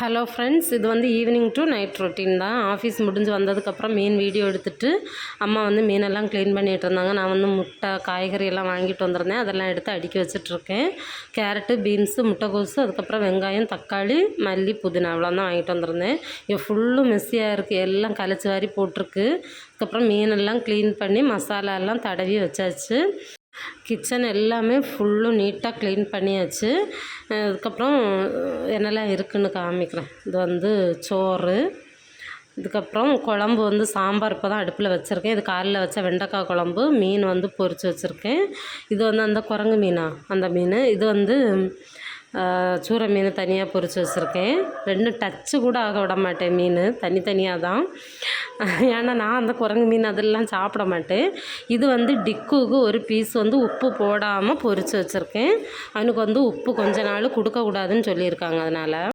Hello friends, இது வந்து evening to night routine தான். ஆஃபீஸ் முடிஞ்சு வந்ததுக்கப்புறம் மீன் வீடியோ எடுத்துகிட்டு அம்மா வந்து மீனெல்லாம் க்ளீன் பண்ணிகிட்டு இருந்தாங்க. நான் வந்து முட்டை காய்கறி எல்லாம் வாங்கிட்டு வந்திருந்தேன். அதெல்லாம் எடுத்து அடுக்கி வச்சிட்ருக்கேன். கேரட்டு, பீன்ஸு, முட்டைக்கோஸு, அதுக்கப்புறம் வெங்காயம், தக்காளி, மல்லி, புதினா அவ்வளோதான் வாங்கிட்டு வந்திருந்தேன். இங்கே ஃபுல்லும் மெஸ்ஸியாக இருக்குது, எல்லாம் கலைச்சி வாரி போட்டிருக்கு. அதுக்கப்புறம் மீனெல்லாம் க்ளீன் பண்ணி மசாலா எல்லாம் தடவி வச்சாச்சு. கிச்சன் எல்லாமே ஃபுல்லும் நீட்டாக க்ளீன் பண்ணியாச்சு. அதுக்கப்புறம் என்னெல்லாம் இருக்குதுன்னு காமிக்கிறேன். இது வந்து சோறு, இதுக்கப்புறம் குழம்பு வந்து சாம்பார் இப்போ தான் அடுப்பில் வச்சுருக்கேன். இது காலையில் வச்ச வெண்டைக்காய் குழம்பு. மீன் வந்து பொரித்து வச்சுருக்கேன். இது வந்து அந்த குரங்கு மீனா, அந்த மீன். இது வந்து சூரை மீன் தனியாக பொரித்து வச்சுருக்கேன். ரெண்டும் டச்சு கூட ஆக விட மாட்டேன் மீன், தனித்தனியாக தான். ஏன்னா நான் அந்த குரங்கு மீன் அதெல்லாம் சாப்பிட மாட்டேன். இது வந்து டிக்குவுக்கு ஒரு பீஸ் வந்து உப்பு போடாமல் பொரித்து வச்சுருக்கேன். அவனுக்கு வந்து உப்பு கொஞ்ச நாள் கொடுக்கக்கூடாதுன்னு சொல்லியிருக்காங்க. அதனால்